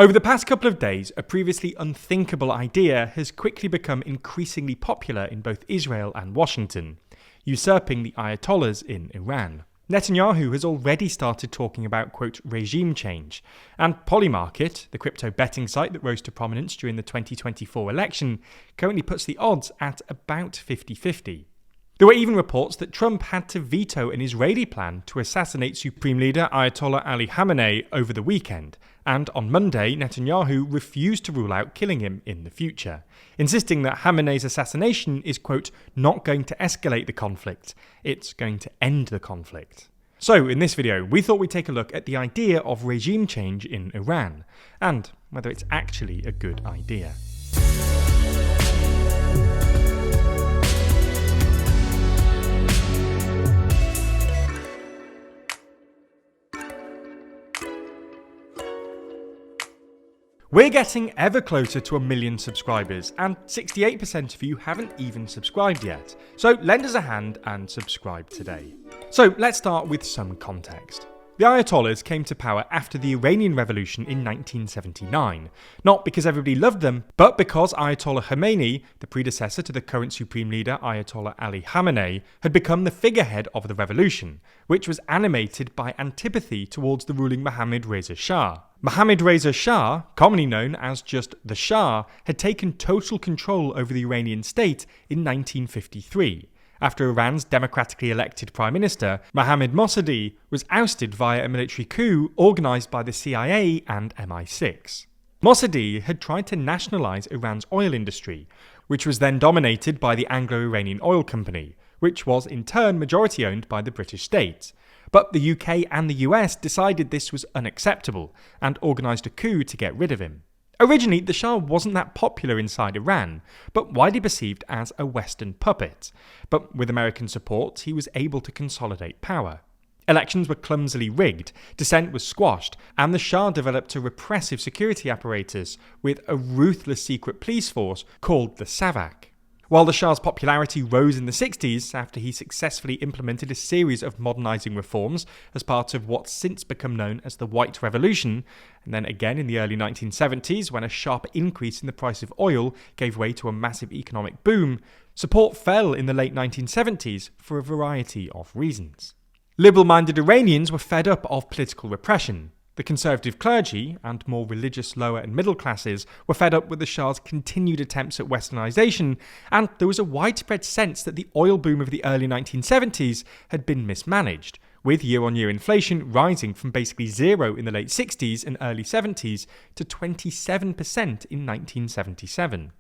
Over the past couple of days, a previously unthinkable idea has quickly become increasingly popular in both Israel and Washington, usurping the Ayatollahs in Iran. Netanyahu has already started talking about, quote, regime change, and Polymarket, the crypto betting site that rose to prominence during the 2024 election, currently puts the odds at about 50-50. There were even reports that Trump had to veto an Israeli plan to assassinate Supreme Leader Ayatollah Ali Khamenei over the weekend, and on Monday, Netanyahu refused to rule out killing him in the future, insisting that Khamenei's assassination is, quote, not going to escalate the conflict, it's going to end the conflict. So, in this video, we thought we'd take a look at the idea of regime change in Iran, and whether it's actually a good idea. We're getting ever closer to 1 million subscribers, and 68% of you haven't even subscribed yet. So lend us a hand and subscribe today. So let's start with some context. The Ayatollahs came to power after the Iranian Revolution in 1979, not because everybody loved them, but because Ayatollah Khomeini, the predecessor to the current Supreme Leader Ayatollah Ali Khamenei, had become the figurehead of the revolution, which was animated by antipathy towards the ruling Mohammad Reza Shah. Mohammad Reza Shah, commonly known as just the Shah, had taken total control over the Iranian state in 1953. After Iran's democratically elected Prime Minister, Mohammad Mossadegh, was ousted via a military coup organised by the CIA and MI6. Mossadegh had tried to nationalise Iran's oil industry, which was then dominated by the Anglo-Iranian Oil Company, which was in turn majority owned by the British state. But the UK and the US decided this was unacceptable and organised a coup to get rid of him. Originally, the Shah wasn't that popular inside Iran, but widely perceived as a Western puppet. But with American support, he was able to consolidate power. Elections were clumsily rigged, dissent was squashed, and the Shah developed a repressive security apparatus with a ruthless secret police force called the Savak. While the Shah's popularity rose in the 60s after he successfully implemented a series of modernising reforms as part of what's since become known as the White Revolution, and then again in the early 1970s when a sharp increase in the price of oil gave way to a massive economic boom, support fell in the late 1970s for a variety of reasons. Liberal-minded Iranians were fed up of political repression. The conservative clergy, and more religious lower and middle classes, were fed up with the Shah's continued attempts at westernisation, and there was a widespread sense that the oil boom of the early 1970s had been mismanaged, with year-on-year inflation rising from basically zero in the late 60s and early 70s to 27% in 1977.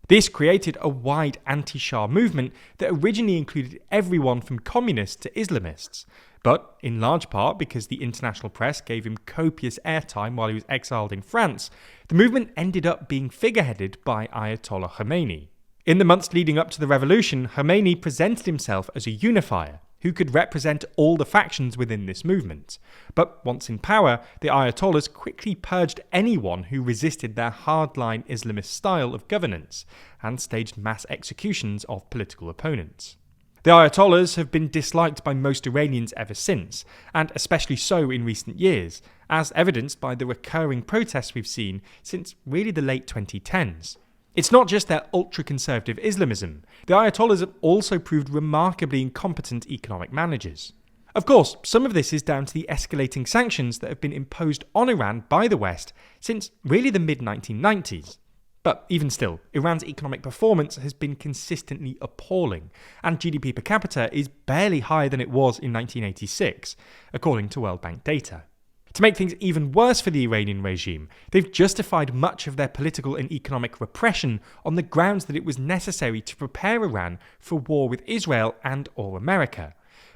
This created a wide anti-Shah movement that originally included everyone from communists to Islamists. But, in large part because the international press gave him copious airtime while he was exiled in France, the movement ended up being figureheaded by Ayatollah Khomeini. In the months leading up to the revolution, Khomeini presented himself as a unifier who could represent all the factions within this movement. But once in power, the Ayatollahs quickly purged anyone who resisted their hardline Islamist style of governance and staged mass executions of political opponents. The Ayatollahs have been disliked by most Iranians ever since, and especially so in recent years, as evidenced by the recurring protests we've seen since really the late 2010s. It's not just their ultra-conservative Islamism. The Ayatollahs have also proved remarkably incompetent economic managers. Of course, some of this is down to the escalating sanctions that have been imposed on Iran by the West since really the mid-1990s. But even still, Iran's economic performance has been consistently appalling, and GDP per capita is barely higher than it was in 1986, according to World Bank data. To make things even worse for the Iranian regime, they've justified much of their political and economic repression on the grounds that it was necessary to prepare Iran for war with Israel and/or America.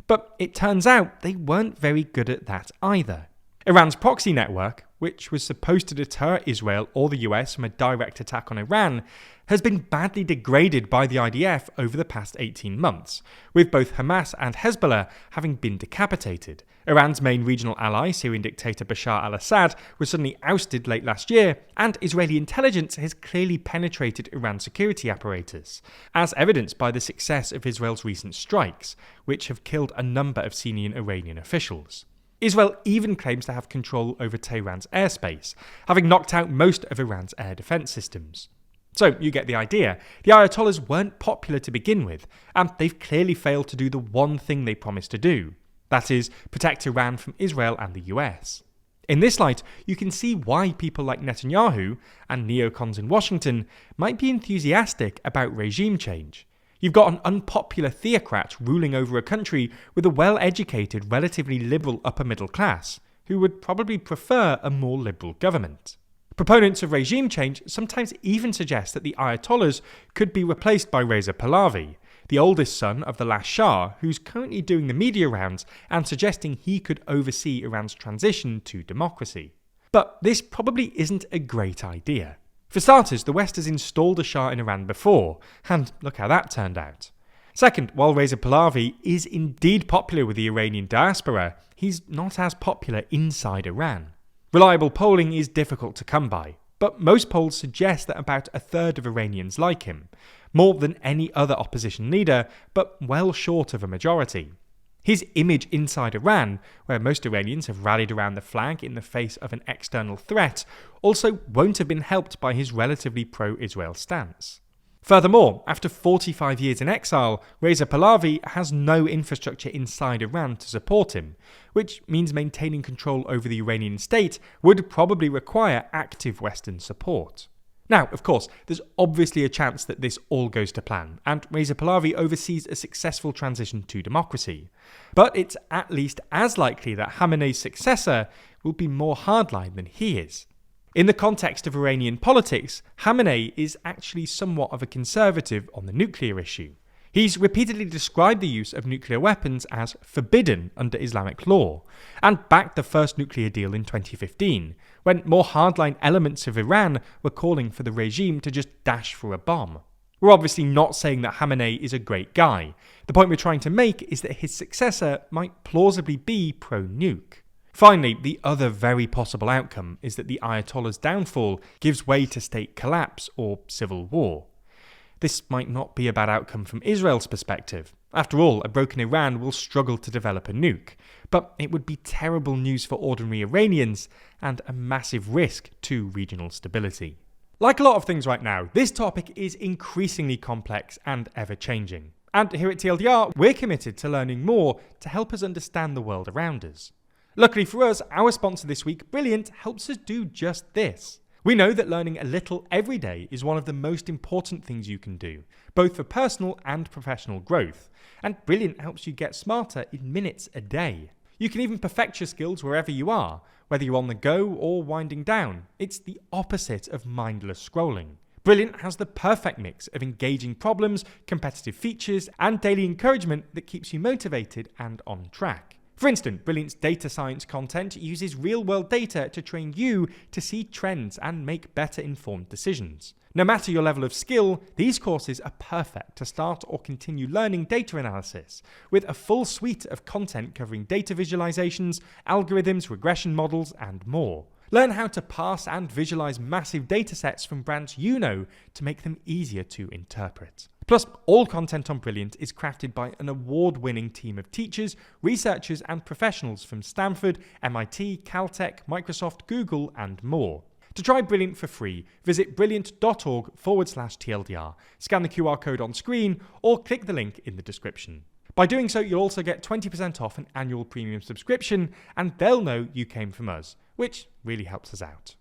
But it turns out they weren't very good at that either. Iran's proxy network, which was supposed to deter Israel or the US from a direct attack on Iran, has been badly degraded by the IDF over the past 18 months, with both Hamas and Hezbollah having been decapitated. Iran's main regional ally, Syrian dictator Bashar al-Assad, was suddenly ousted late last year, and Israeli intelligence has clearly penetrated Iran's security apparatus, as evidenced by the success of Israel's recent strikes, which have killed a number of senior Iranian officials. Israel even claims to have control over Tehran's airspace, having knocked out most of Iran's air defense systems. So you get the idea. The Ayatollahs weren't popular to begin with, and they've clearly failed to do the one thing they promised to do. That is, protect Iran from Israel and the US. In this light, you can see why people like Netanyahu and neocons in Washington might be enthusiastic about regime change. You've got an unpopular theocrat ruling over a country with a well-educated, relatively liberal upper middle class, who would probably prefer a more liberal government. Proponents of regime change sometimes even suggest that the Ayatollahs could be replaced by Reza Pahlavi, the oldest son of the last Shah, who's currently doing the media rounds and suggesting he could oversee Iran's transition to democracy. But this probably isn't a great idea. For starters, the West has installed a Shah in Iran before, and look how that turned out. Second, while Reza Pahlavi is indeed popular with the Iranian diaspora, he's not as popular inside Iran. Reliable polling is difficult to come by, but most polls suggest that about a third of Iranians like him, more than any other opposition leader, but well short of a majority. His image inside Iran, where most Iranians have rallied around the flag in the face of an external threat, also won't have been helped by his relatively pro-Israel stance. Furthermore, after 45 years in exile, Reza Pahlavi has no infrastructure inside Iran to support him, which means maintaining control over the Iranian state would probably require active Western support. Now, of course, there's obviously a chance that this all goes to plan, and Reza Pahlavi oversees a successful transition to democracy. But it's at least as likely that Khamenei's successor will be more hardline than he is. In the context of Iranian politics, Khamenei is actually somewhat of a conservative on the nuclear issue. He's repeatedly described the use of nuclear weapons as forbidden under Islamic law, and backed the first nuclear deal in 2015, when more hardline elements of Iran were calling for the regime to just dash for a bomb. We're obviously not saying that Khamenei is a great guy. The point we're trying to make is that his successor might plausibly be pro-nuke. Finally, the other very possible outcome is that the Ayatollah's downfall gives way to state collapse or civil war. This might not be a bad outcome from Israel's perspective. After all, a broken Iran will struggle to develop a nuke. But it would be terrible news for ordinary Iranians and a massive risk to regional stability. Like a lot of things right now, this topic is increasingly complex and ever-changing. And here at TLDR, we're committed to learning more to help us understand the world around us. Luckily for us, our sponsor this week, Brilliant, helps us do just this. We know that learning a little every day is one of the most important things you can do, both for personal and professional growth. And Brilliant helps you get smarter in minutes a day. You can even perfect your skills wherever you are, whether you're on the go or winding down. It's the opposite of mindless scrolling. Brilliant has the perfect mix of engaging problems, competitive features, and daily encouragement that keeps you motivated and on track. For instance, Brilliant's data science content uses real-world data to train you to see trends and make better informed decisions. No matter your level of skill, these courses are perfect to start or continue learning data analysis, with a full suite of content covering data visualizations, algorithms, regression models, and more. Learn how to parse and visualize massive datasets from brands you know to make them easier to interpret. Plus, all content on Brilliant is crafted by an award-winning team of teachers, researchers, and professionals from Stanford, MIT, Caltech, Microsoft, Google, and more. To try Brilliant for free, visit brilliant.org/TLDR, scan the QR code on screen, or click the link in the description. By doing so, you'll also get 20% off an annual premium subscription, and they'll know you came from us, which really helps us out.